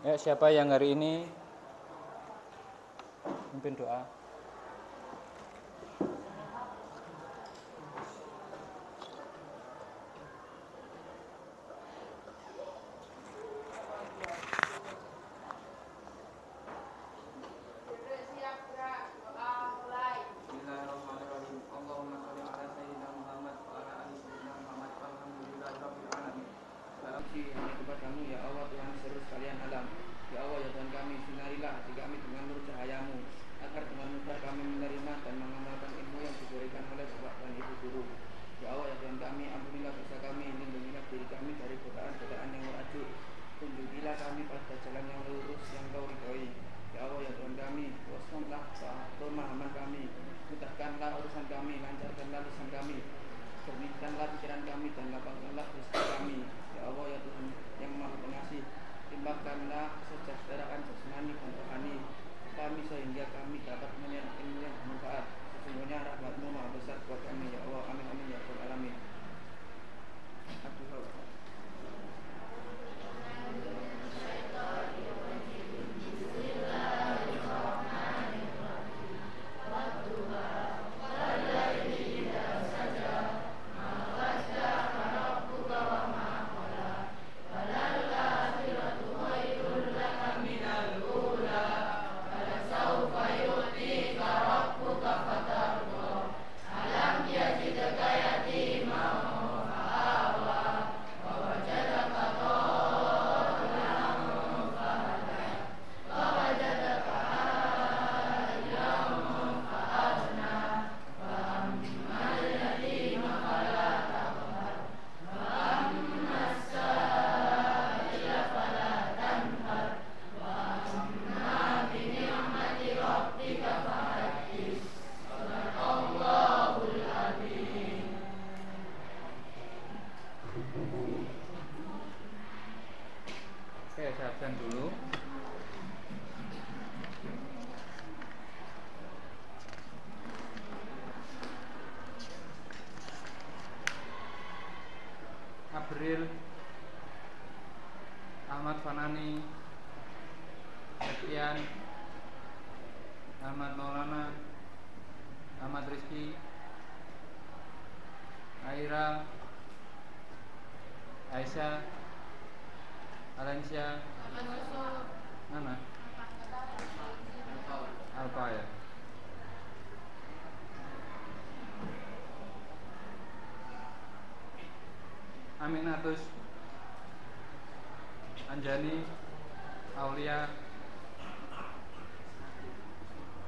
Ya, siapa yang hari ini memimpin doa? Kepadamu ya Allah Tuhan seluruh sekalian alam. Ya Allah ya Tuhan kami, sinarilah hati kami dengan nur cahayamu, agar dengan mudah kami menerima dan mengamalkan ilmu yang diberikan oleh bapak dan ibu guru. Ya Allah ya Tuhan kami, ampunilah dosa kami, lindungilah diri kami dari godaan-godaan yang merajuk. Tunjukilah kami pada jalan yang lurus yang Kau ridhoi. Ya Allah ya Tuhan kami, wasmanglah pemahaman kami, mudahkanlah urusan kami, lancarkanlah lisan kami, jernihkanlah pikiran kami dan lapangkanlah rezeki kami. Ya Allah ya Tuhan yang Maha Pengasih, timbangkanlah kesejahteraan jasmani dan rohani kami sehingga kami dapat menyerap ilmu yang bermanfaat. Sesungguhnya rahmat-Mu Maha besar buat kami ya Allah. Amin amin ya rabbal alamin. Oke, saya absen dulu. April, Ahmad Fanani, Septian, Ahmad Maulana, Ahmad Rizky, Aira, Aisyah, Alensia, mana? Alfa ya. Aminatus, Anjani, Aulia,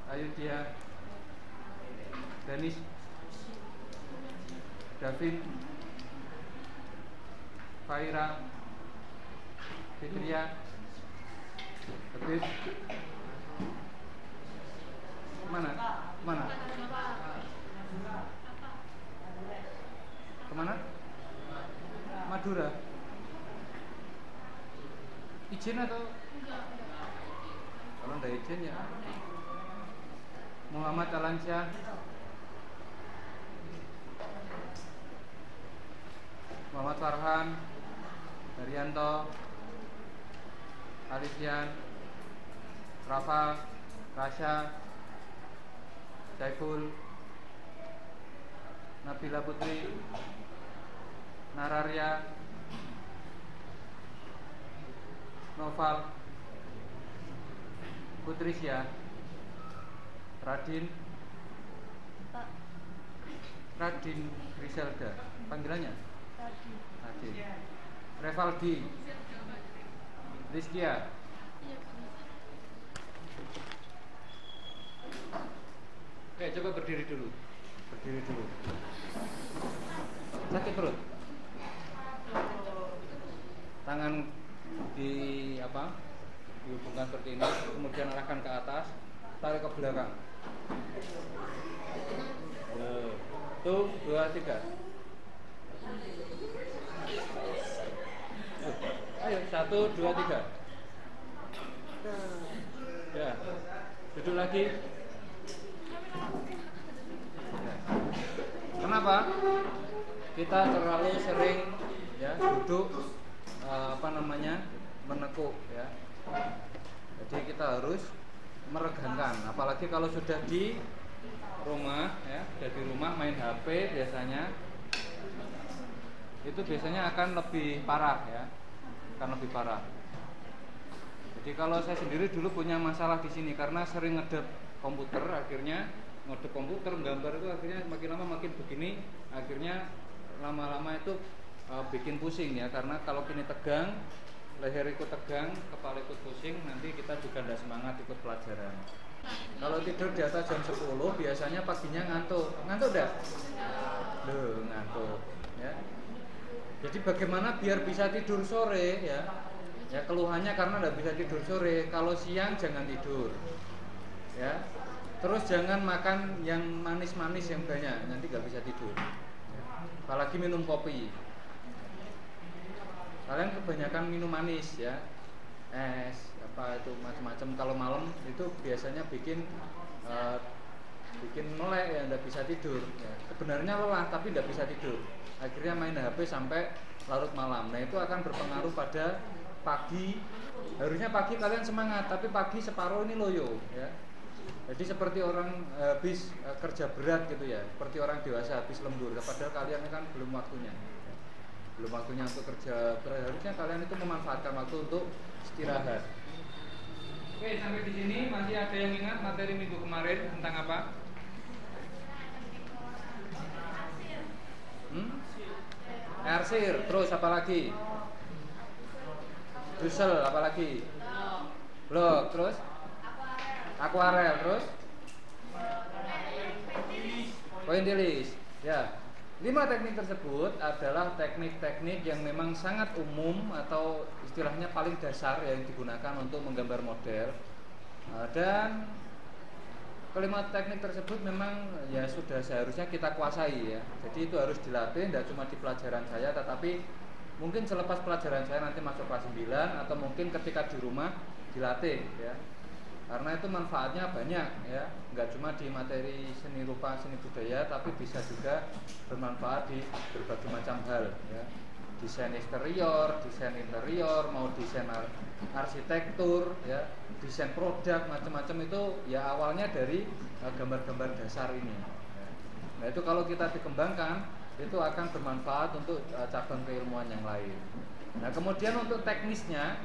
Ayudhya, Denis, Davin, Faira, Fitria, Habib, mana? Kemana? Madura. Izin atau? Kalau tidak izin ya. Muhammad Alansyah, Muhammad Farhan, Daryanto, Alisian, Rafa, Rasya, Saiful, Nabila Putri, Nararya, Noval, Putrisya, Radin, Radin Griselda, panggilannya Radin, Revaldi, Rizkia. Oke, coba berdiri dulu. Sakit perut? Tangan di apa? Dihubungkan seperti ini, kemudian arahkan ke atas, tarik ke belakang. Tuh, 2, 3. Ayo, 1, 2, 3. Ya, duduk lagi. Ya. Kenapa? Kita terlalu sering ya duduk menekuk ya. Jadi kita harus meregangkan, apalagi kalau sudah di rumah ya, sudah di rumah main HP biasanya itu biasanya akan lebih parah ya, akan lebih parah. Jadi kalau saya sendiri dulu punya masalah di sini karena sering ngedep komputer, akhirnya ngedep komputer gambar itu akhirnya makin lama makin begini, akhirnya lama-lama itu bikin pusing ya, karena kalau kini tegang, leher ikut tegang, kepala ikut pusing, nanti kita juga tidak semangat ikut pelajaran. Kalau tidur di atas jam 10 biasanya paginya ngantuk. Ngantuk enggak? Loh, ngantuk ya. Jadi bagaimana biar bisa tidur sore ya? Ya keluhannya karena tidak bisa tidur sore. Kalau siang jangan tidur. Ya. Terus jangan makan yang manis-manis yang banyak, nanti nggak bisa tidur. Apalagi minum kopi. Kalian kebanyakan minum manis ya. Es apa itu macam-macam, kalau malam itu biasanya bikin melek ya, nggak bisa tidur ya. Sebenarnya lelah tapi nggak bisa tidur, akhirnya main HP sampai larut malam. Nah itu akan berpengaruh pada pagi. Harusnya pagi kalian semangat, tapi pagi separuh ini loyo ya. Jadi seperti orang habis kerja berat gitu ya, seperti orang dewasa habis lembur, padahal kalian kan belum waktunya ya. Belum waktunya untuk kerja berat. Harusnya kalian itu memanfaatkan waktu untuk istirahat. Oke, sampai di sini masih ada yang ingat materi minggu kemarin tentang apa? Arsir, terus apa lagi? Dusel, apa lagi? Blok, terus? Akuarel, terus? Pointillis, ya. 5 teknik tersebut adalah teknik-teknik yang memang sangat umum atau istilahnya paling dasar yang digunakan untuk menggambar model. Dan kelima teknik tersebut memang ya sudah seharusnya kita kuasai ya. Jadi itu harus dilatih, tidak cuma di pelajaran saya, tetapi mungkin selepas pelajaran saya nanti masuk kelas 9 atau mungkin ketika di rumah dilatih ya. Karena itu manfaatnya banyak ya, nggak cuma di materi seni rupa, seni budaya, tapi bisa juga bermanfaat di berbagai macam hal ya. Desain eksterior, desain interior, mau desain arsitektur ya, desain produk, macam-macam itu ya awalnya dari gambar-gambar dasar ini ya. Nah itu kalau kita dikembangkan itu akan bermanfaat untuk cabang keilmuan yang lain. Nah kemudian untuk teknisnya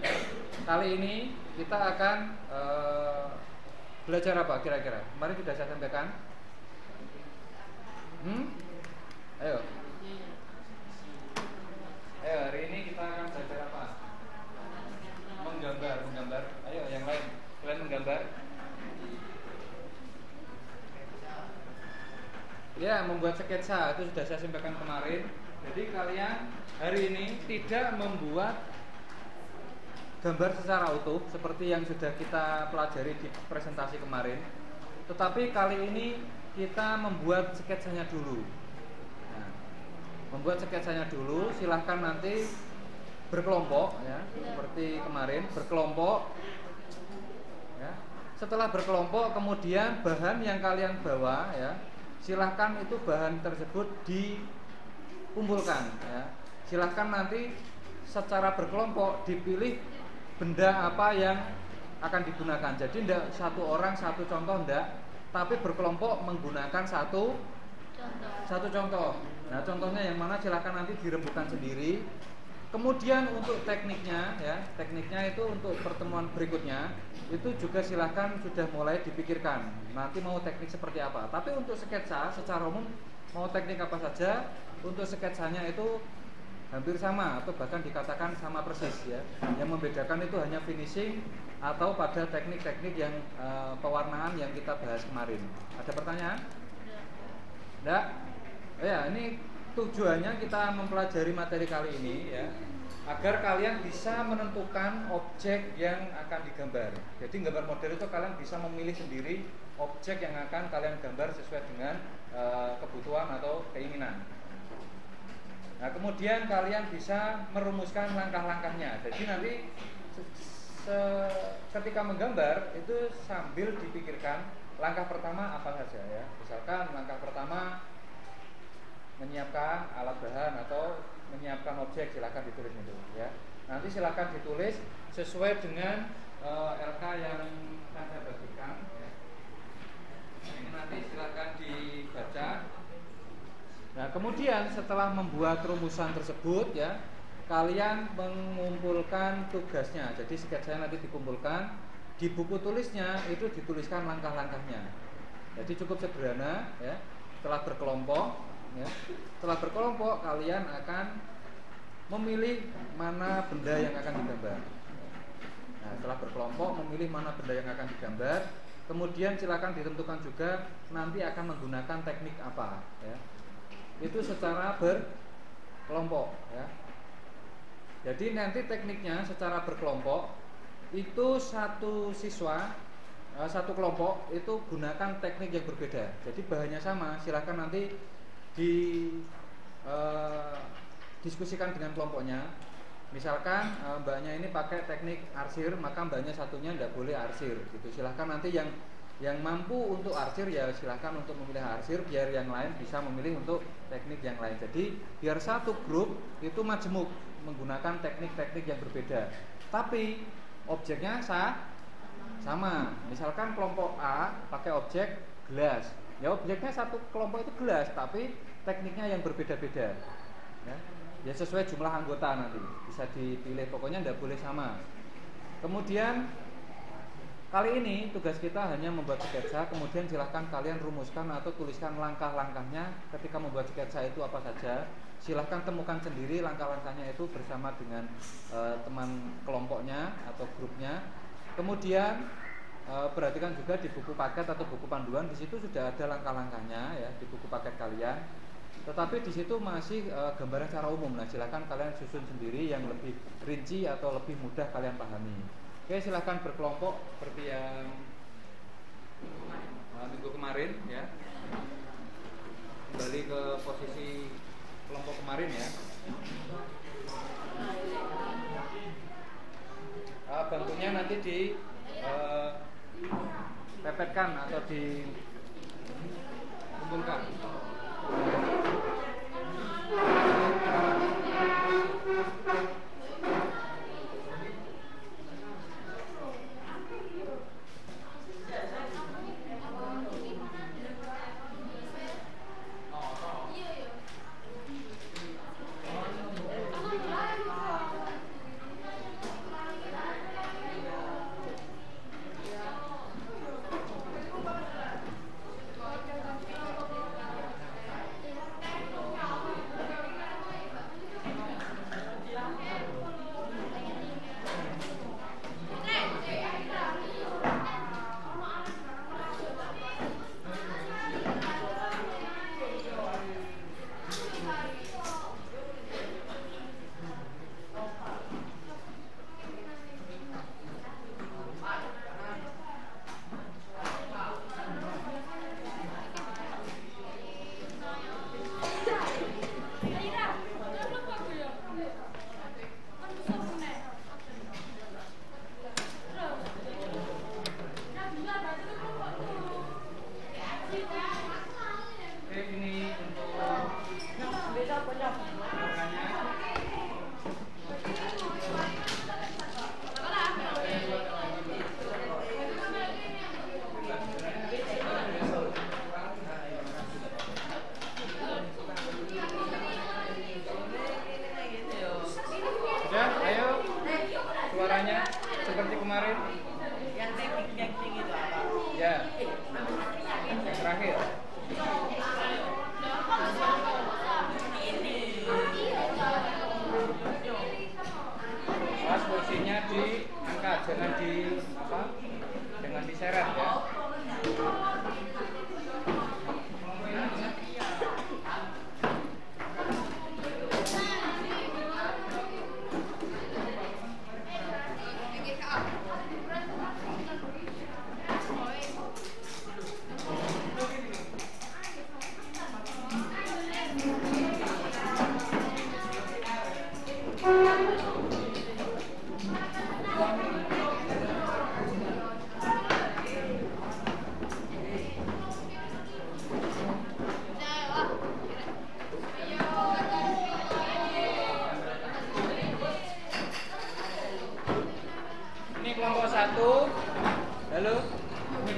kali ini kita akan belajar apa kira-kira? Kemarin sudah saya sampaikan. Ayo. Ayo hari ini kita akan belajar apa? Menggambar. Ayo yang lain, kalian menggambar. Ya, membuat sketsa itu sudah saya sampaikan kemarin. Jadi kalian hari ini tidak membuat gambar secara utuh seperti yang sudah kita pelajari di presentasi kemarin, tetapi kali ini kita membuat sketsanya dulu. Nah, membuat sketsanya dulu, silahkan nanti berkelompok ya, seperti kemarin berkelompok ya. Setelah berkelompok kemudian bahan yang kalian bawa ya, silahkan itu bahan tersebut dikumpulkan ya. Silahkan nanti secara berkelompok dipilih benda apa yang akan digunakan. Jadi tidak satu orang satu contoh, tidak, tapi berkelompok menggunakan satu contoh. Nah contohnya yang mana silahkan nanti dirembukkan sendiri. Kemudian untuk tekniknya ya, tekniknya itu untuk pertemuan berikutnya itu juga silahkan sudah mulai dipikirkan nanti mau teknik seperti apa. Tapi untuk sketsa secara umum mau teknik apa saja, untuk sketsanya itu hampir sama atau bahkan dikatakan sama persis ya. Yang membedakan itu hanya finishing atau pada teknik-teknik yang pewarnaan yang kita bahas kemarin. Ada pertanyaan? Enggak? Ya, ini tujuannya kita mempelajari materi kali ini ya, agar kalian bisa menentukan objek yang akan digambar. Jadi gambar model itu kalian bisa memilih sendiri objek yang akan kalian gambar sesuai dengan kebutuhan atau keinginan. Nah kemudian kalian bisa merumuskan langkah-langkahnya. Jadi nanti ketika menggambar itu sambil dipikirkan langkah pertama apa saja ya. Misalkan langkah pertama menyiapkan alat bahan atau menyiapkan objek, silakan ditulis itu ya. Nanti silakan ditulis sesuai dengan LK yang akan saya bagikan ya. Ini nanti silakan dibaca. Nah, kemudian setelah membuat rumusan tersebut ya, kalian mengumpulkan tugasnya. Jadi sketsanya nanti dikumpulkan, di buku tulisnya itu dituliskan langkah-langkahnya. Jadi cukup sederhana ya. Setelah berkelompok ya, setelah berkelompok kalian akan memilih mana benda yang akan digambar. Nah, setelah berkelompok memilih mana benda yang akan digambar, kemudian silakan ditentukan juga nanti akan menggunakan teknik apa ya. Itu secara berkelompok ya. Jadi nanti tekniknya secara berkelompok itu satu siswa, satu kelompok itu gunakan teknik yang berbeda. Jadi bahannya sama, silahkan nanti diskusikan dengan kelompoknya. Misalkan mbaknya ini pakai teknik arsir, maka mbaknya satunya tidak boleh arsir gitu. Silahkan nanti yang mampu untuk arsir ya silahkan untuk memilih arsir, biar yang lain bisa memilih untuk teknik yang lain. Jadi biar satu grup itu majemuk menggunakan teknik-teknik yang berbeda, tapi objeknya sama. Misalkan kelompok A pakai objek gelas, ya objeknya satu kelompok itu gelas, tapi tekniknya yang berbeda-beda ya. Ya sesuai jumlah anggota nanti bisa dipilih, pokoknya tidak boleh sama. Kemudian kali ini tugas kita hanya membuat sketsa, kemudian silahkan kalian rumuskan atau tuliskan langkah-langkahnya ketika membuat sketsa itu apa saja. Silahkan temukan sendiri langkah-langkahnya itu bersama dengan teman kelompoknya atau grupnya. Kemudian perhatikan juga di buku paket atau buku panduan, di situ sudah ada langkah-langkahnya ya di buku paket kalian. Tetapi di situ masih gambaran secara umum. Nah, silahkan kalian susun sendiri yang lebih rinci atau lebih mudah kalian pahami. Oke, silahkan berkelompok seperti yang minggu kemarin ya. Kembali ke posisi kelompok kemarin ya. Bentuknya nanti dipepetkan atau dikumpulkan.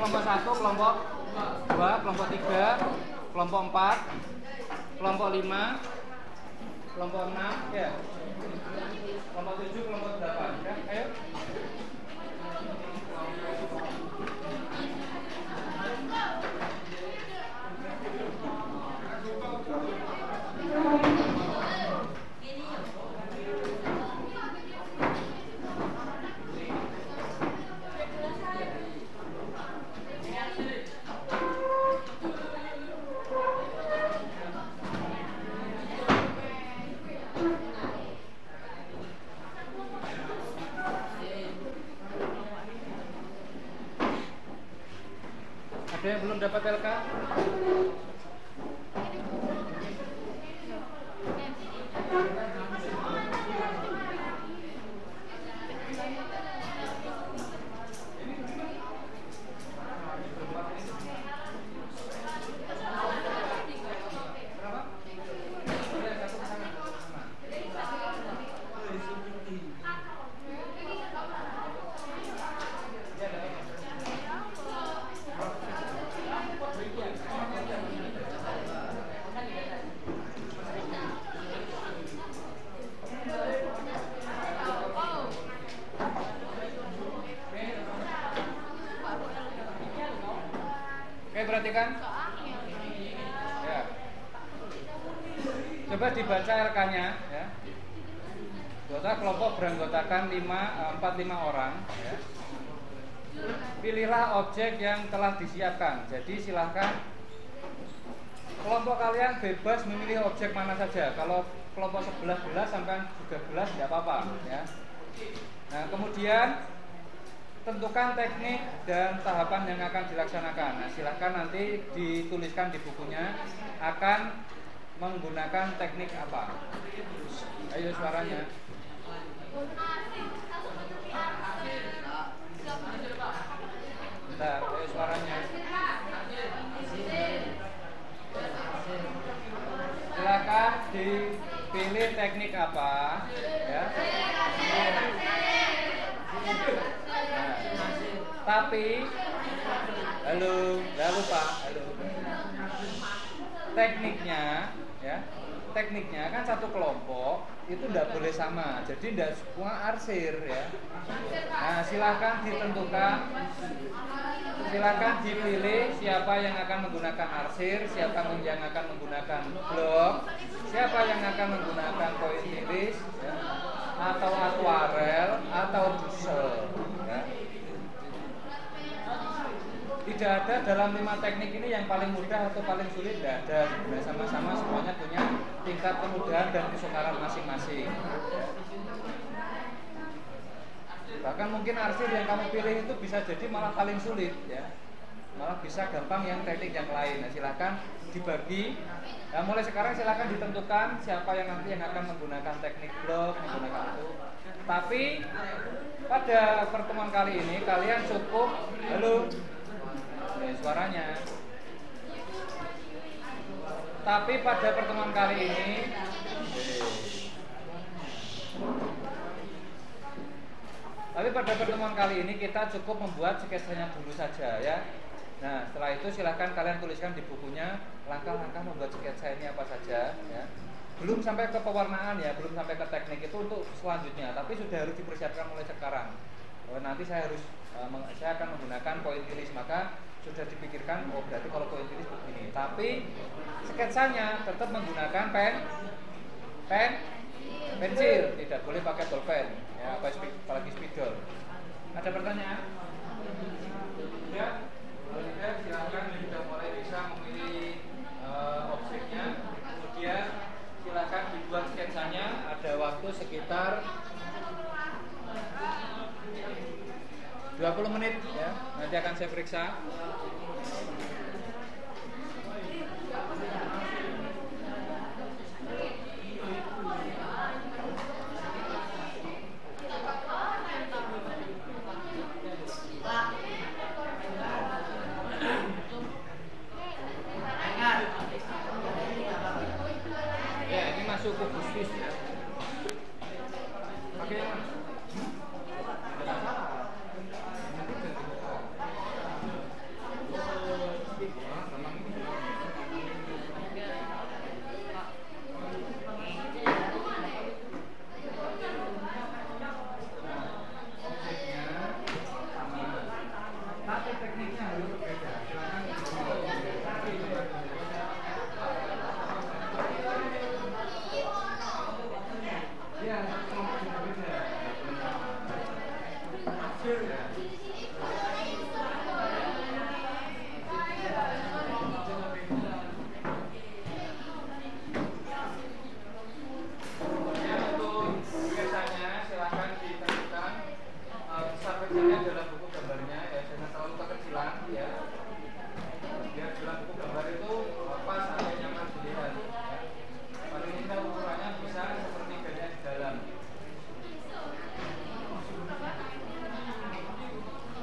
kelompok 1, kelompok 2, kelompok 3, kelompok 4, kelompok 5, kelompok 6, ya. Kelompok 7, kelompok 8, ya. Ayo. Ada yang belum dapat LK? Perhatikan ya. Coba dibaca RK-nya ya. Anggota kelompok beranggotakan 45 orang ya. Pilihlah objek yang telah disiapkan. Jadi silahkan kelompok kalian bebas memilih objek mana saja. Kalau kelompok 11 sampai 13 tidak apa-apa ya. Nah, kemudian tentukan teknik dan tahapan yang akan dilaksanakan. Nah, silahkan nanti dituliskan di bukunya akan menggunakan teknik apa. Ayo suaranya. Bentar, ayo suaranya. Silahkan dipilih teknik apa ya. Tapi halo Pak, halo. Tekniknya kan satu kelompok itu tidak boleh sama, jadi tidak semua arsir ya. Nah, silakan ditentukan, silakan dipilih siapa yang akan menggunakan arsir, siapa yang akan menggunakan blok, siapa yang akan menggunakan koin iris ya, atau akuarel atau dusel ya. Tidak ada dalam 5 teknik ini yang paling mudah atau paling sulit, tidak ada. Sebenarnya sama-sama semuanya punya tingkat kemudahan dan kesukaran masing-masing. Bahkan mungkin arsir yang kamu pilih itu bisa jadi malah paling sulit ya. Malah bisa gampang yang teknik yang lain. Nah, silahkan dibagi. Nah, mulai sekarang silahkan ditentukan siapa yang nanti yang akan menggunakan teknik blok, menggunakan itu. Tapi pada pertemuan kali ini kalian cukup halo. Suaranya. Tapi pada pertemuan kali ini kita cukup membuat sketsanya dulu saja ya. Nah, setelah itu silahkan kalian tuliskan di bukunya langkah-langkah membuat sketsa ini apa saja ya. Belum sampai ke pewarnaan ya, belum sampai ke teknik, itu untuk selanjutnya, tapi sudah harus dipersiapkan mulai sekarang. Nanti saya akan menggunakan koin iris, maka sudah dipikirkan, oh berarti kalau koin iris begini. Tapi sketsanya tetap menggunakan pensil, tidak boleh pakai bolpen ya, apalagi spidol. Ada pertanyaan? Ya, kalau tidak silakan sudah mulai bisa memilih objeknya. Kemudian silakan dibuat sketsanya. Ada waktu sekitar 20 menit ya, nanti akan saya periksa. Ya, ini masuk ke bustis ya. Pakai yang mana? Iya, kelompok juga beda. Ya. Ini adalah buku gambarnya ya, jangan terlalu kekecilan ya. Biar dalam buku gambar itu pas sampai nyaman dilihat ya. Paling tidak ukurannya bisa seperti gaya di dalam.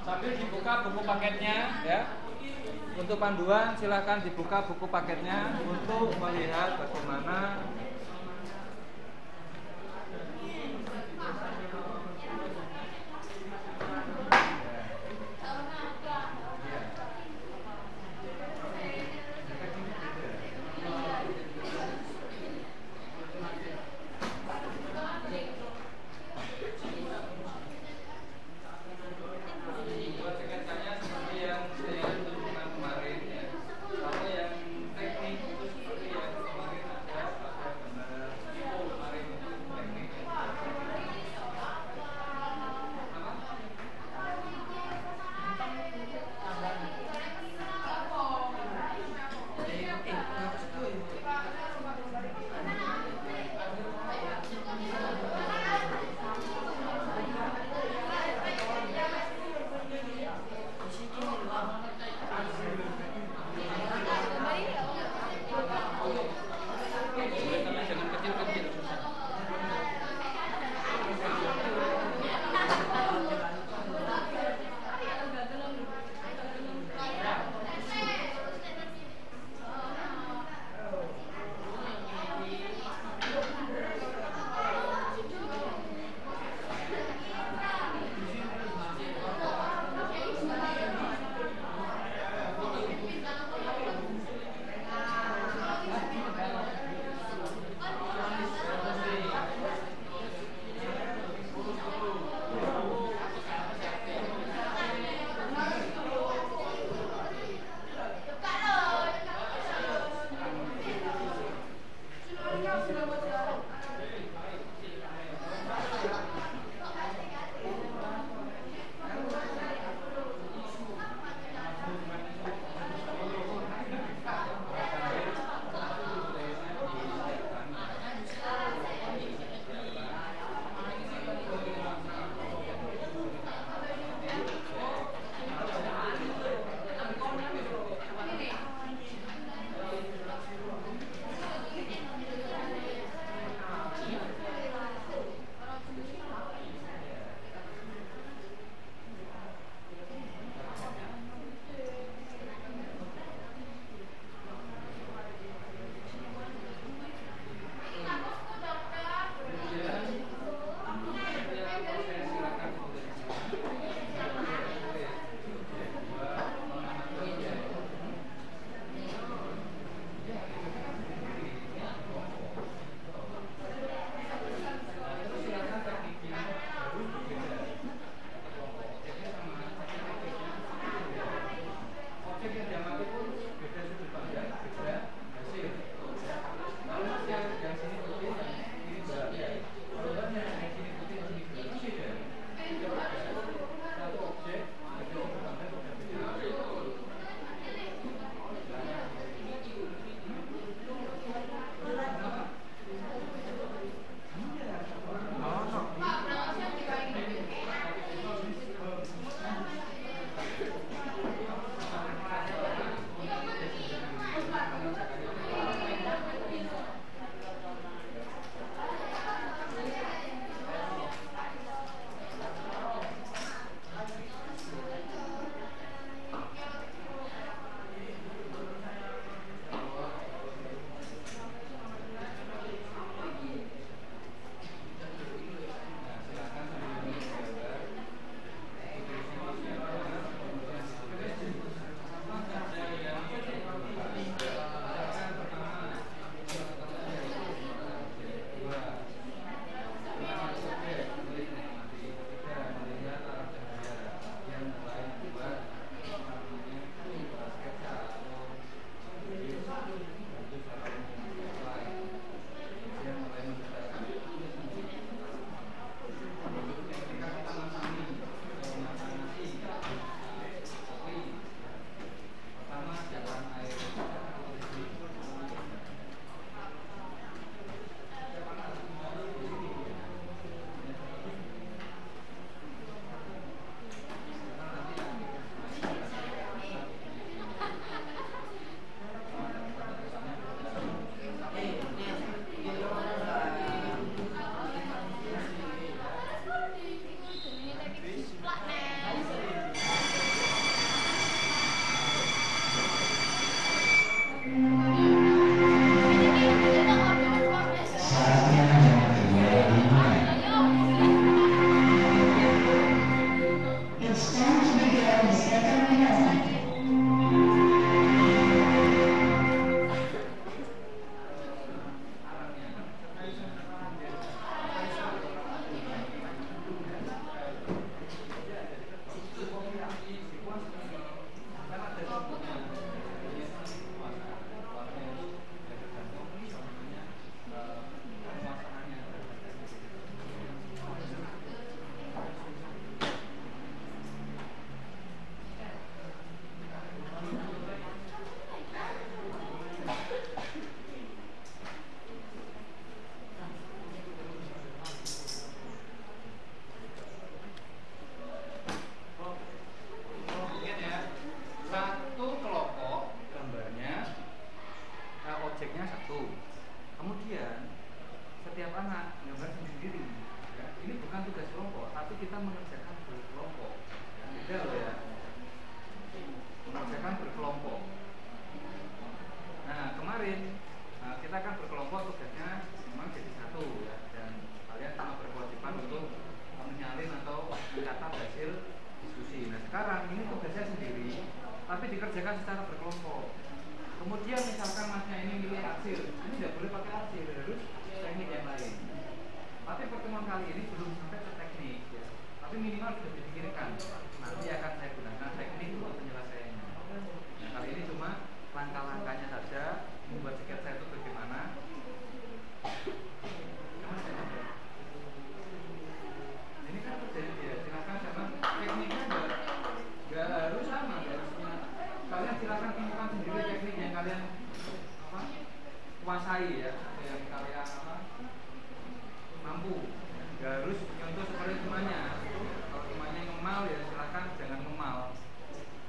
Sambil dibuka buku paketnya ya. Untuk panduan silakan dibuka buku paketnya untuk melihat bagaimana gambar sendiri. Ya. Ini bukan tugas kelompok, tapi kita mengerjakan berkelompok. Ya, beda loh ya. Mengerjakan berkelompok. Nah kemarin kita kan berkelompok, tugasnya memang jadi satu ya, dan kalian cuma berkewajiban untuk menyalin atau mencatat hasil diskusi. Nah sekarang ini tugasnya sendiri, tapi dikerjakan secara berkelompok. Kemudian misalkan masnya ini milih arsir, ini tidak boleh pakai arsir, harus teknik yang lain. Tapi pertemuan kali ini belum sampai ke teknik ya, tapi minimal sudah dipikirkan. Nanti akan saya gunakan teknik untuk penyelesaiannya. Nah kali ini cuma langkah-langkahnya saja, membuat sketsa itu bagaimana. Ini kan terjadi ya, silakan sama tekniknya nggak harus sama, nggak harusnya. Kalian silakan temukan sendiri teknik yang kalian kuasai ya, yang kalian mampu. Nggak harus contoh seperti temannya. Kalau temannya ngemal ya silakan jangan ngemal.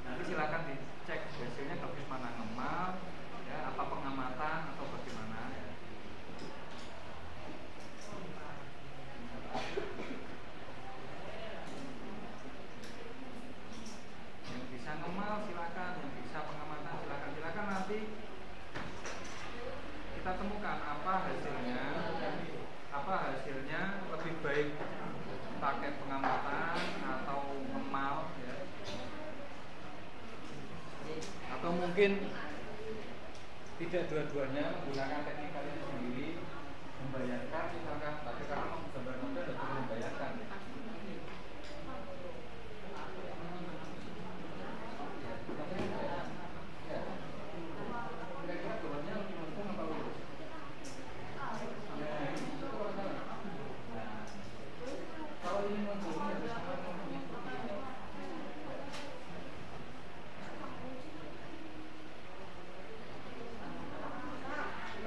Nanti silakan dicek hasilnya bagus mana ngemal, ya apa pengamatan atau bagaimana. Ya. Yang bisa ngemal silakan, yang bisa pengamatan silakan nanti kita temukan apa hasilnya lebih baik pakai pengamatan atau ngemal ya. Atau mungkin tidak dua-duanya, menggunakan teknik kalian sendiri, membayangkan misalkan, tapi karena gambar model lebih membayangkan ya.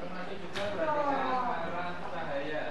Termasuk juga perhatikan arah cahaya.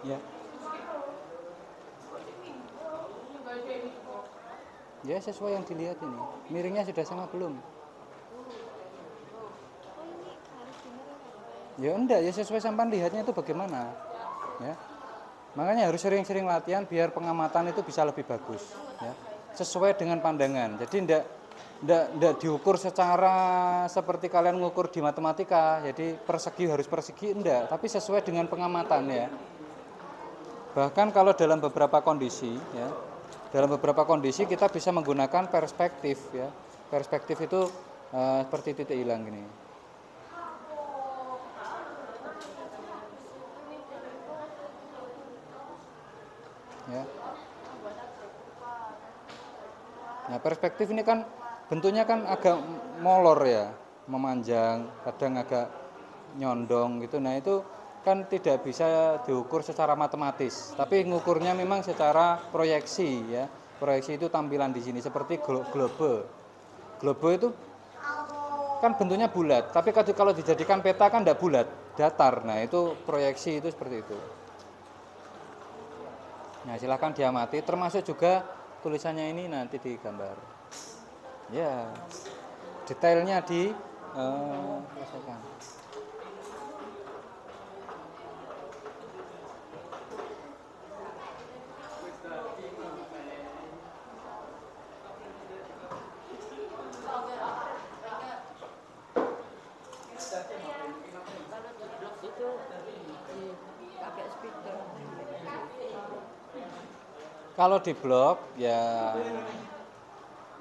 Ya. Ya sesuai yang dilihat ini. Miringnya sudah sama belum? Ya enggak, ya sesuai sampan lihatnya itu bagaimana. Ya. Makanya harus sering-sering latihan biar pengamatan itu bisa lebih bagus. Ya. Sesuai dengan pandangan. Jadi enggak diukur secara seperti kalian mengukur di matematika. Jadi persegi harus persegi, enggak. Tapi sesuai dengan pengamatan ya. Bahkan kalau dalam beberapa kondisi ya, dalam beberapa kondisi kita bisa menggunakan perspektif ya. Perspektif itu seperti titik hilang gini. Ya. Nah, perspektif ini kan bentuknya kan agak molor ya, memanjang, kadang agak nyondong gitu. Nah, itu kan tidak bisa diukur secara matematis, tapi ngukurnya memang secara proyeksi ya. Proyeksi itu tampilan di sini seperti globe. Globe itu kan bentuknya bulat, tapi kalau dijadikan peta kan tidak bulat, datar. Nah, itu proyeksi itu seperti itu. Nah, silahkan diamati, termasuk juga tulisannya ini nanti digambar. Ya, detailnya selesaikan. Kalau di blog ya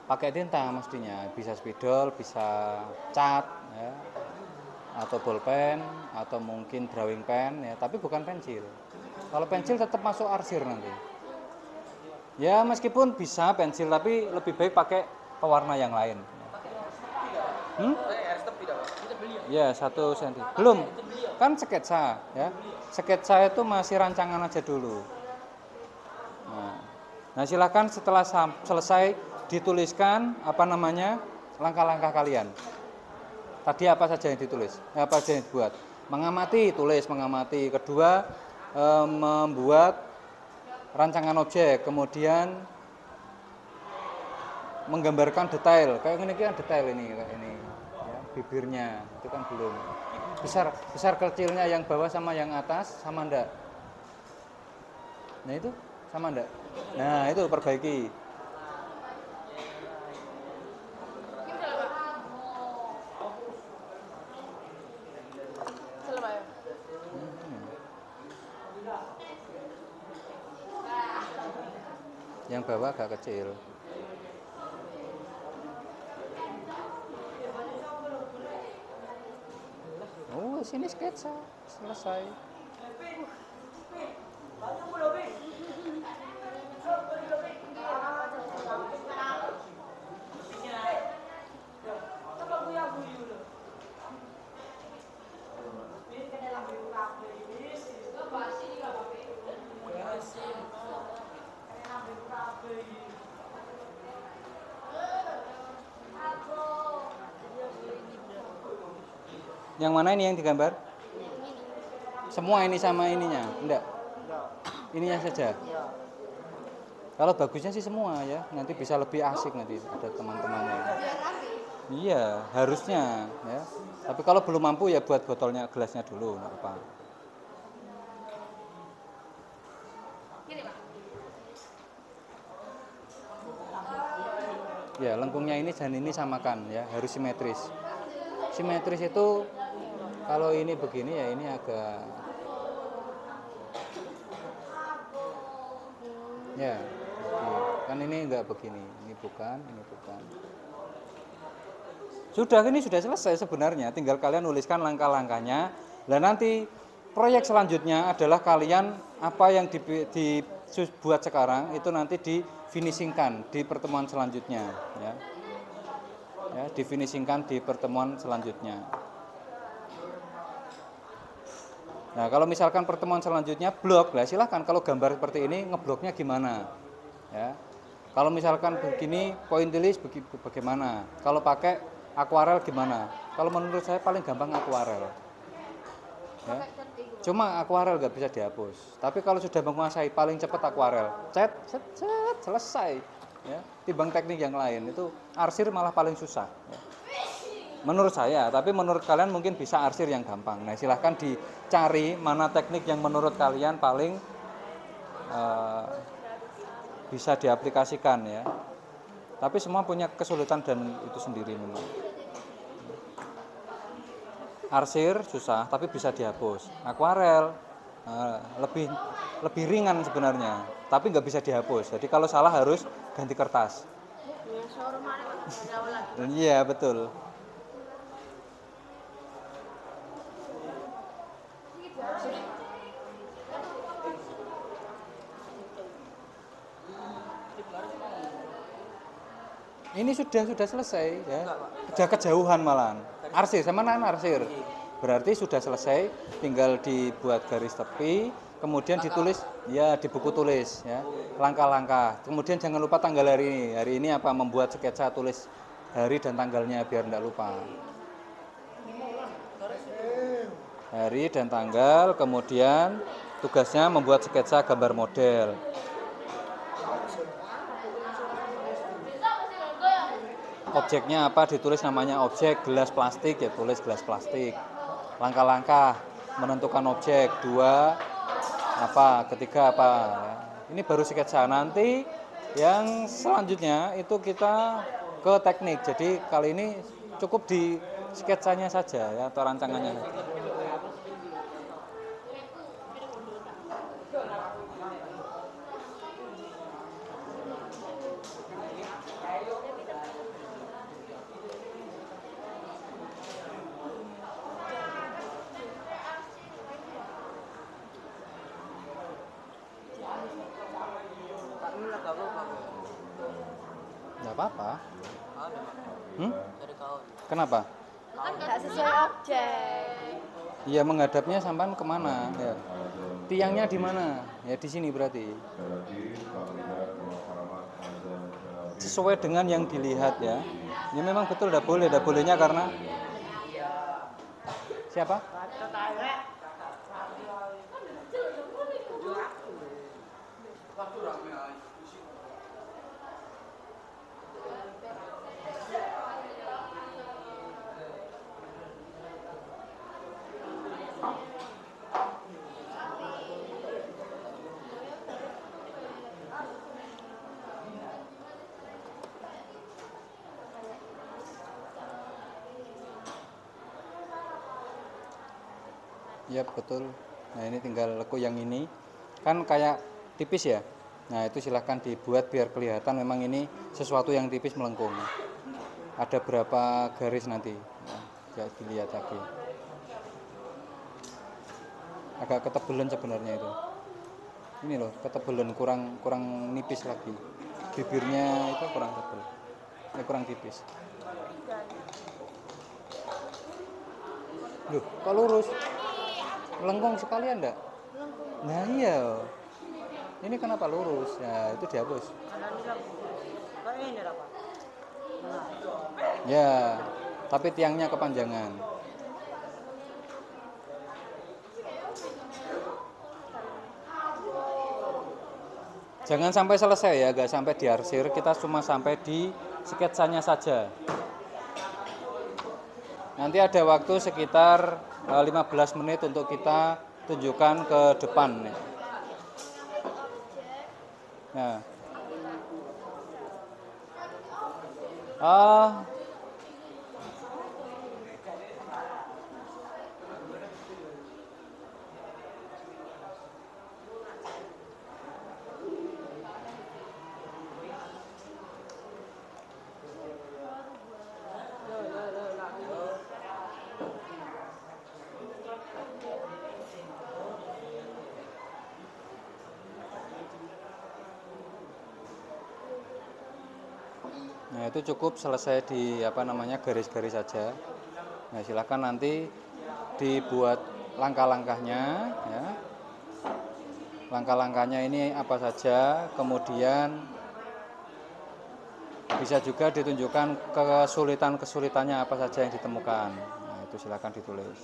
pakai tinta mestinya, bisa spidol, bisa cat ya, atau bolpen, atau mungkin drawing pen ya, tapi bukan pensil. Kalau pensil tetap masuk arsir nanti. Ya meskipun bisa pensil, tapi lebih baik pakai pewarna yang lain. Ya 1 cm. Belum, kan sketsa ya. Sketsa itu masih rancangan aja dulu. Nah, silakan setelah selesai dituliskan langkah-langkah kalian. Tadi apa saja yang ditulis? Apa saja yang dibuat? Mengamati, tulis mengamati. Kedua, membuat rancangan objek. Kemudian menggambarkan detail. Kayak ini kan detail ini, kayak ini. Ya, bibirnya itu kan belum. Besar kecilnya yang bawah sama yang atas sama enggak? Nah itu sama enggak? Nah itu perbaiki. Yang bawah agak kecil. Oh sini sketsa selesai. Yang mana ini yang digambar? Semua ini sama ininya? Enggak? Ininya saja? Kalau bagusnya sih semua ya, nanti bisa lebih asik nanti ada teman-temannya. Iya, harusnya ya. Tapi kalau belum mampu ya buat botolnya, gelasnya dulu, enggak apa. Ya, lengkungnya ini dan ini samakan ya, harus simetris. Simetris itu kalau ini begini ya ini agak ya kan ini enggak begini, ini bukan. Ini sudah selesai sebenarnya, tinggal kalian nuliskan langkah-langkahnya. Dan nanti proyek selanjutnya adalah kalian apa yang dibuat sekarang itu nanti difinishingkan di pertemuan selanjutnya ya. Ya, difinishingkan di pertemuan selanjutnya. Nah, kalau misalkan pertemuan selanjutnya blok, lah silahkan kalau gambar seperti ini ngebloknya gimana? Ya. Kalau misalkan begini pointillis bagaimana? Kalau pakai akuarel gimana? Kalau menurut saya paling gampang akuarel. Ya. Cuma akuarel nggak bisa dihapus. Tapi kalau sudah menguasai paling cepat akuarel, cet, cet, cet, selesai. Ya, timbang teknik yang lain itu arsir malah paling susah. Ya. Menurut saya, tapi menurut kalian mungkin bisa arsir yang gampang. Nah, silahkan dicari mana teknik yang menurut kalian paling bisa diaplikasikan ya. Tapi semua punya kesulitan dan itu sendiri memang. Arsir susah tapi bisa dihapus. Akuarel lebih ringan sebenarnya, tapi nggak bisa dihapus. Jadi kalau salah harus ganti kertas. Iya betul. Ini sudah selesai ya. Sudah kejauhan malahan. Arsir sama arsir. Berarti sudah selesai, tinggal dibuat garis tepi, kemudian ditulis ya di buku tulis ya. Langkah-langkah. Kemudian jangan lupa tanggal hari ini. Hari ini apa? Membuat sketsa, tulis hari dan tanggalnya biar tidak lupa. Hari dan tanggal, kemudian tugasnya membuat sketsa gambar model. Objeknya apa? Ditulis namanya objek, gelas plastik ya tulis gelas plastik. Langkah-langkah menentukan objek, 2 apa, ketiga apa ya. Ini baru sketsa. Nanti yang selanjutnya itu kita ke teknik. Jadi kali ini cukup di sketsanya saja ya atau rancangannya saja. Nggak apa-apa. Kenapa? Kan nggak sesuai objek. Iya, menghadapnya sampan kemana? Ya. Tiangnya di mana? Ya di sini berarti. Sesuai dengan yang dilihat ya. Ini memang betul tidak bolehnya karena siapa? Ya betul. Nah ini tinggal lekuk yang ini kan kayak tipis ya. Nah itu silahkan dibuat biar kelihatan memang ini sesuatu yang tipis melengkung. Ada berapa garis nanti? Ya dilihat lagi. Agak ketebelan sebenarnya itu. Ini loh ketebelan kurang nipis lagi. Bibirnya itu kurang tebal. Ini kurang tipis. Loh kok lurus? Melengkung sekali enggak? Nah iya. Ini kenapa lurus? Ya itu dihapus. Ya, tapi tiangnya kepanjangan. Jangan sampai selesai ya, nggak sampai diarsir. Kita cuma sampai di sketsanya saja. Nanti ada waktu sekitar 15 menit untuk kita tunjukkan ke depan. Nah. Nah itu cukup selesai di garis-garis saja. Nah silakan nanti dibuat langkah-langkahnya ya. Langkah-langkahnya ini apa saja, kemudian bisa juga ditunjukkan kesulitan-kesulitannya apa saja yang ditemukan. Nah itu silakan ditulis.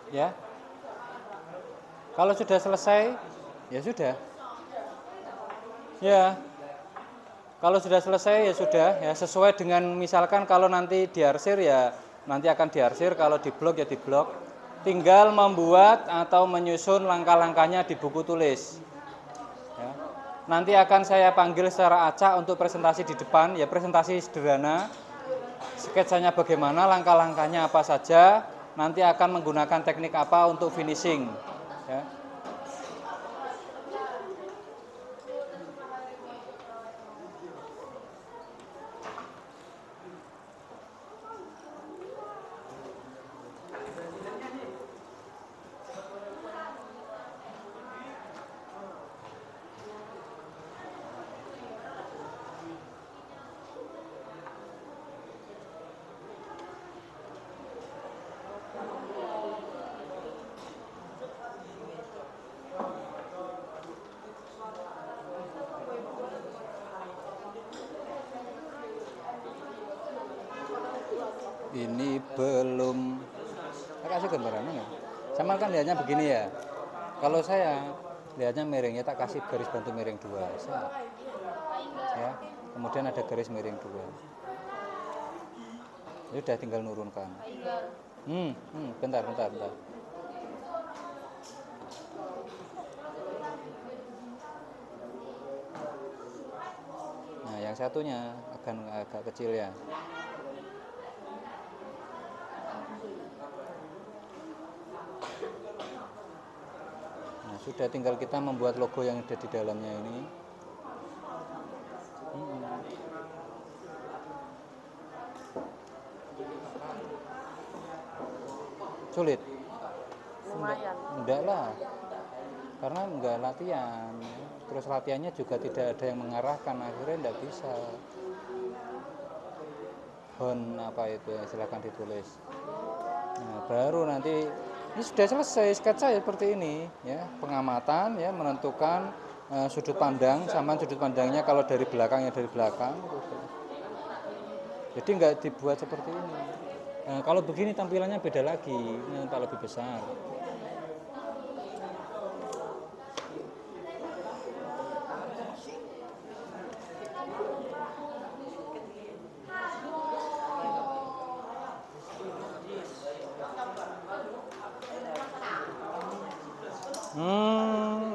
Ya. Kalau sudah selesai, ya sudah. Ya. Kalau sudah selesai ya sudah, ya sesuai dengan misalkan kalau nanti diarsir ya nanti akan diarsir, kalau diblok ya diblok. Tinggal membuat atau menyusun langkah-langkahnya di buku tulis. Ya. Nanti akan saya panggil secara acak untuk presentasi di depan, ya presentasi sederhana. Sketsanya bagaimana, langkah-langkahnya apa saja, nanti akan menggunakan teknik apa untuk finishing. Ya. Ini belum kasih gambarannya nggak? Sama kan lihatnya begini ya. Kalau saya lihatnya miringnya tak kasih garis bantu miring 2. Ya. Kemudian ada garis miring 2. Ini udah tinggal nurunkan. Bentar. Nah, yang satunya agak kecil ya. Sudah tinggal kita membuat logo yang ada di dalamnya ini. Sulit? Enggak lah, karena enggak latihan. Terus latihannya juga tidak ada yang mengarahkan, akhirnya enggak bisa. Apa itu ya, silakan ditulis. Nah, baru nanti ini sudah selesai sketsa ya seperti ini ya, pengamatan ya, menentukan sudut pandang sama sudut pandangnya, kalau dari belakang ya dari belakang gitu. Jadi nggak dibuat seperti ini. Nah, kalau begini tampilannya beda lagi, ini nampak lebih besar.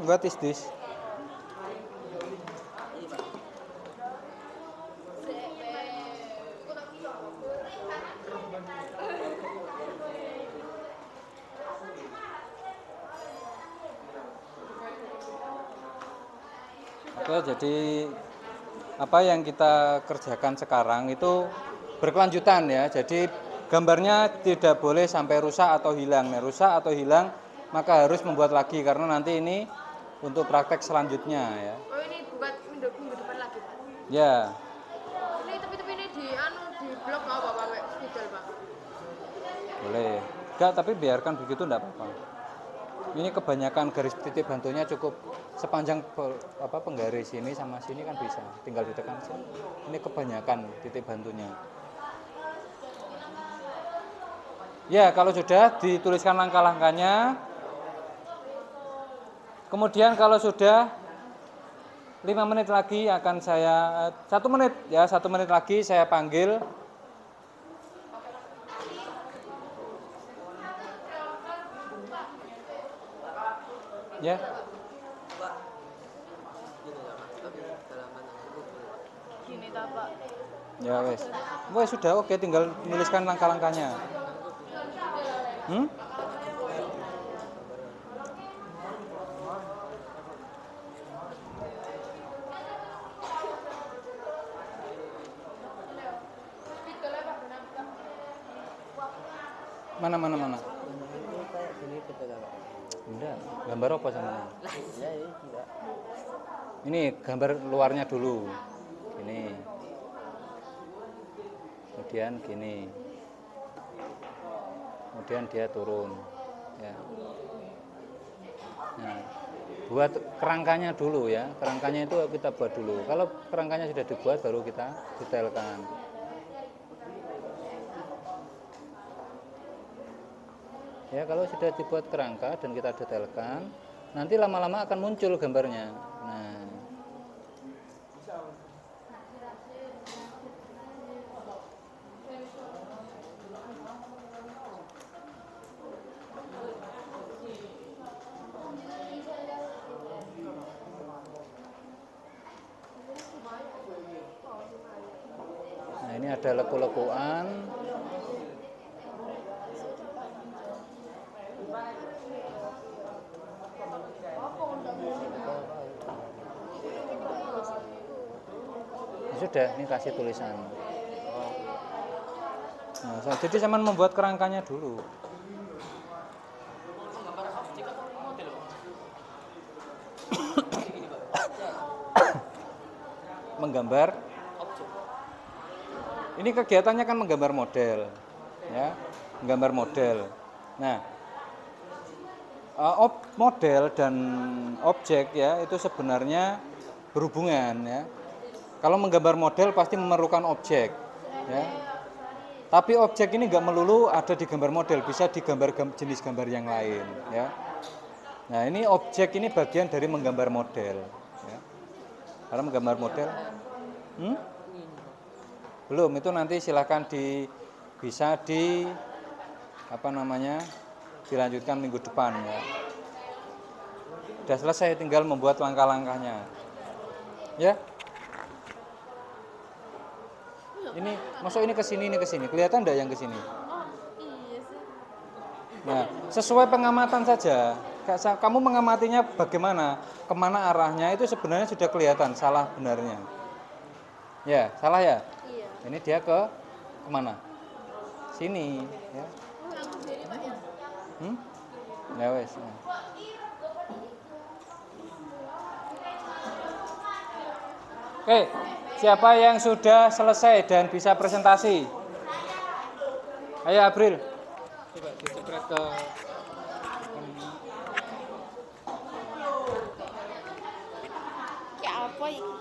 What is this? Oke, jadi apa yang kita kerjakan sekarang itu berkelanjutan ya. Jadi gambarnya tidak boleh sampai rusak atau hilang. Nah, rusak atau hilang maka harus membuat lagi, karena nanti ini untuk praktek selanjutnya ya. Oh, ini buat minggu depan lagi, Pak? Ya. Ini tapi ini di blok nggak apa-apa, Pak? Spidol, Pak? Boleh. Enggak, tapi biarkan begitu enggak apa-apa. Ini kebanyakan garis titik bantunya cukup sepanjang penggaris ini sama sini kan bisa. Tinggal ditekan sini. Ini kebanyakan titik bantunya. Ya, kalau sudah dituliskan langkah-langkahnya. Kemudian kalau sudah 5 menit lagi akan saya 1 menit ya, 1 menit lagi saya panggil ya. Gini tak, Pak? Ya wes. Wes sudah oke, tinggal menuliskan langkah-langkahnya. Mana? Ini kayak gini betul Pak. Enggak, gambar apa sama? Ya, tidak. Ini gambar luarnya dulu. Gini. Kemudian gini. Kemudian dia turun. Ya. Nah, buat kerangkanya dulu ya. Kerangkanya itu kita buat dulu. Kalau kerangkanya sudah dibuat baru kita detailkan. Ya, kalau sudah dibuat kerangka dan kita detailkan, nanti lama-lama akan muncul gambarnya. Nah, ini ada leku-lekuan. Sudah, ini kasih tulisan. Nah, jadi saya membuat kerangkanya dulu. Menggambar. Ini kegiatannya kan menggambar model, ya, menggambar model. Nah, model dan objek ya itu sebenarnya berhubungan ya. Kalau menggambar model pasti memerlukan objek, ya. Tapi objek ini nggak melulu ada di gambar model, bisa digambar jenis gambar yang lain, ya. Nah, ini objek ini bagian dari menggambar model, ya. Karena menggambar model, belum, itu nanti silahkan bisa dilanjutkan minggu depan, ya. Sudah selesai, tinggal membuat langkah-langkahnya, ya. Ini masuk ini ke sini, kelihatan enggak yang ke sini? Oh, iya sih. Nah, sesuai pengamatan saja. Kamu mengamatinya bagaimana, kemana arahnya itu sebenarnya sudah kelihatan salah benarnya. Ya, salah ya? Iya. Ini dia kemana? Sini, ya. Oh, aku sendiri Pak ya. Ya wes. Oke, siapa yang sudah selesai dan bisa presentasi? Ayo April. Coba dicekret ke Kayak apa ini?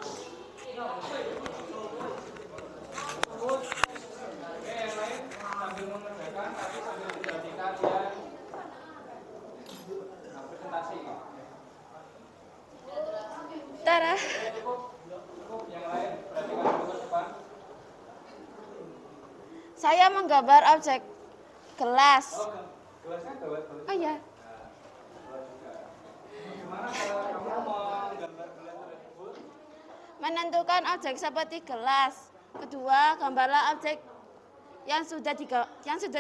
Tara. Saya menggambar objek gelas. Oh ya. Menentukan objek seperti gelas. Kedua, gambarlah objek yang sudah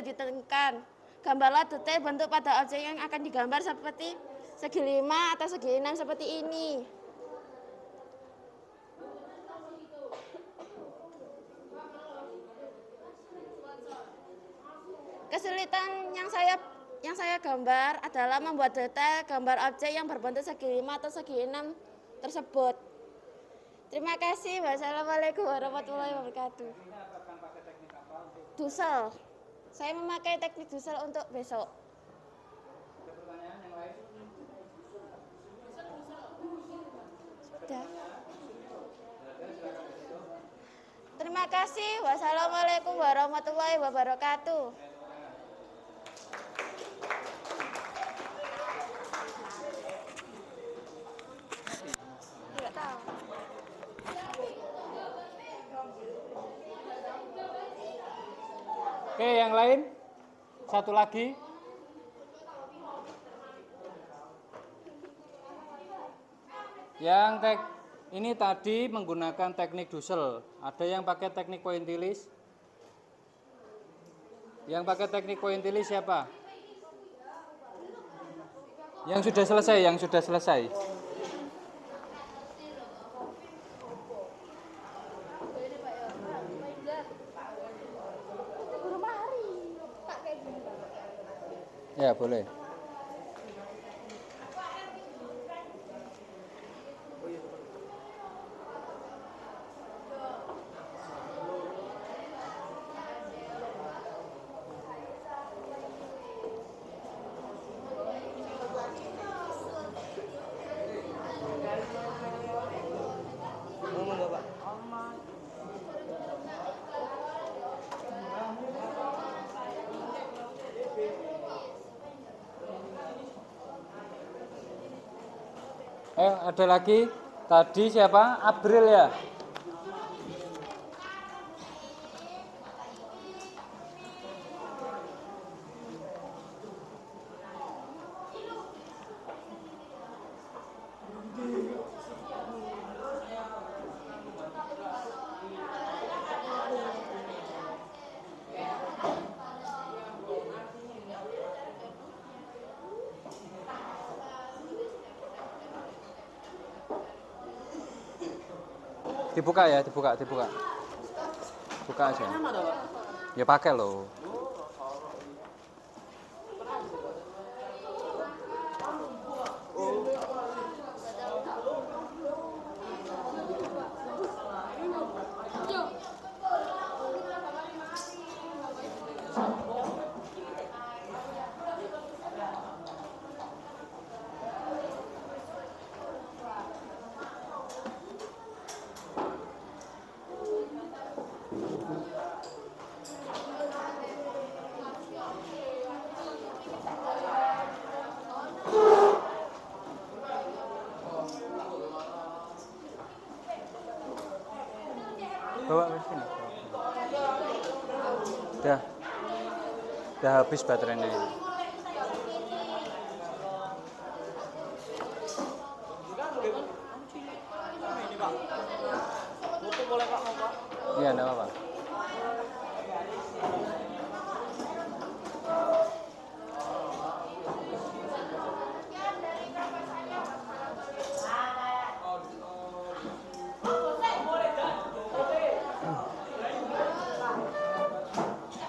ditentukan. Gambarlah detail bentuk pada objek yang akan digambar seperti segi 5 atau segi 6 seperti ini. Kesulitan yang saya gambar adalah membuat detail gambar objek yang berbentuk segi 5 atau segi 6 tersebut. Terima kasih. Wassalamualaikum warahmatullahi wabarakatuh. Dusel. Saya memakai teknik dusel untuk besok. Ada pertanyaan yang lain? Sudah. Terima kasih. Wassalamualaikum warahmatullahi wabarakatuh. Tidak tahu. Oke, yang lain? Satu lagi. Ini tadi menggunakan teknik dusel. Ada yang pakai teknik pointillis? Yang pakai teknik pointillis siapa? Yang sudah selesai, Ya, boleh. Ada lagi. Tadi siapa? April ya? Dibuka ya, dibuka. Buka aja. Ya pakai loh. Bawa ke sini. Udah habis baterainya ini. Iya, enggak apa-apa.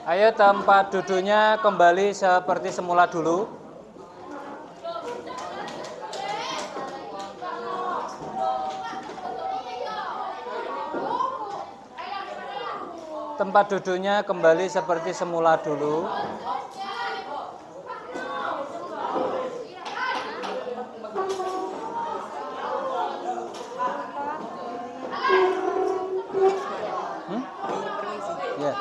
Ayo tempat duduknya kembali seperti semula dulu. Tempat duduknya kembali seperti semula dulu. Ya.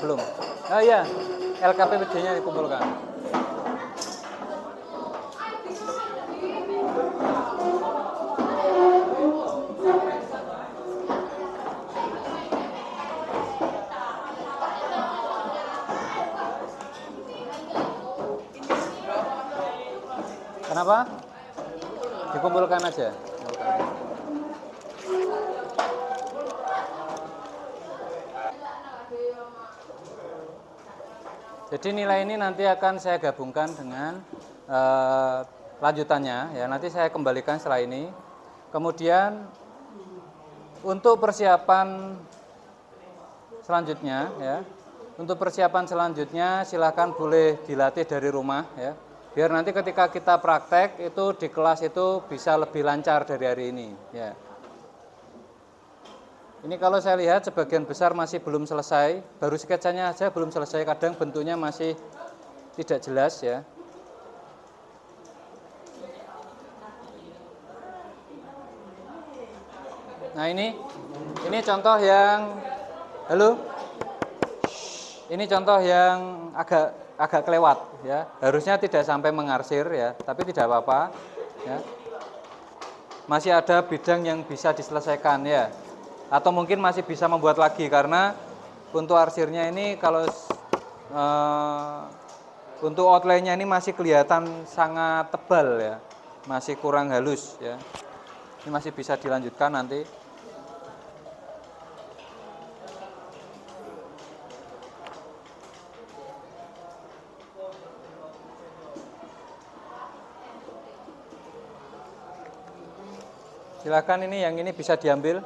Belum. Oh iya, LKPPD-nya dikumpulkan. Kenapa? Dikumpulkan aja. Jadi nilai ini nanti akan saya gabungkan dengan lanjutannya ya. Nanti saya kembalikan setelah ini. Kemudian untuk persiapan selanjutnya ya. Untuk persiapan selanjutnya silakan boleh dilatih dari rumah ya. Biar nanti ketika kita praktek itu di kelas itu bisa lebih lancar dari hari ini ya. Ini kalau saya lihat sebagian besar masih belum selesai, baru sketsanya aja belum selesai, kadang bentuknya masih tidak jelas ya. Nah ini contoh yang, halo, ini contoh yang agak kelewat ya, harusnya tidak sampai mengarsir ya, tapi tidak apa-apa ya. Masih ada bidang yang bisa diselesaikan ya. Atau mungkin masih bisa membuat lagi karena untuk arsirnya ini kalau untuk outline-nya ini masih kelihatan sangat tebal ya, masih kurang halus ya. Ini masih bisa dilanjutkan nanti. Silakan ini yang ini bisa diambil.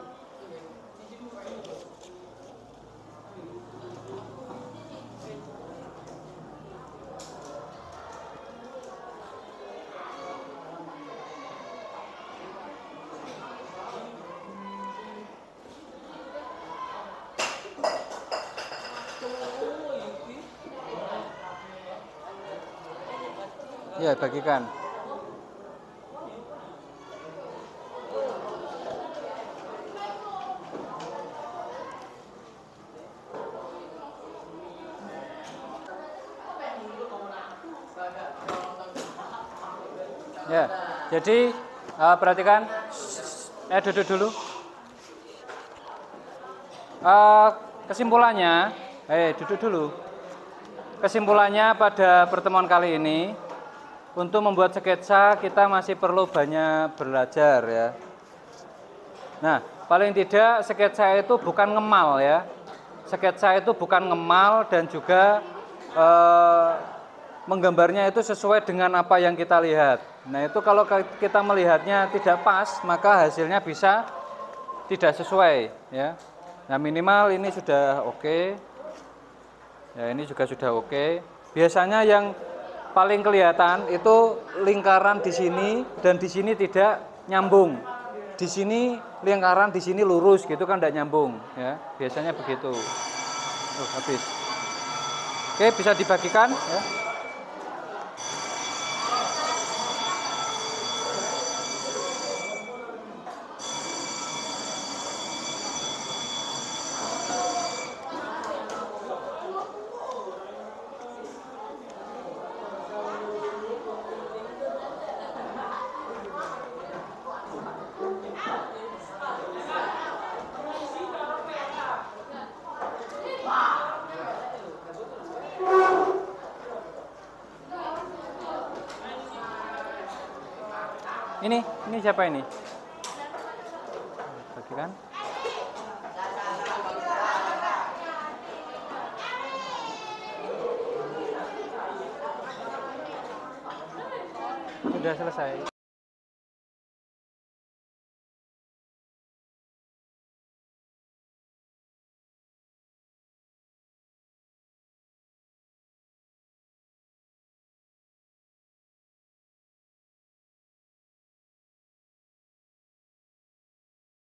Ya, bagikan. Ya, jadi perhatikan, duduk dulu. Kesimpulannya, duduk dulu. Kesimpulannya pada pertemuan kali ini, untuk membuat sketsa kita masih perlu banyak belajar ya. Nah, paling tidak sketsa itu bukan ngemal ya. Sketsa itu bukan ngemal dan juga menggambarnya itu sesuai dengan apa yang kita lihat. Nah, itu kalau kita melihatnya tidak pas, maka hasilnya bisa tidak sesuai ya. Nah, minimal ini sudah oke. Ya, ini juga sudah oke. Biasanya yang paling kelihatan itu lingkaran di sini dan di sini tidak nyambung. Di sini lingkaran, di sini lurus gitu kan, tidak nyambung ya. Biasanya begitu. Habis. Oke, bisa dibagikan ya. Ini siapa ini? Bagikan. Sudah selesai.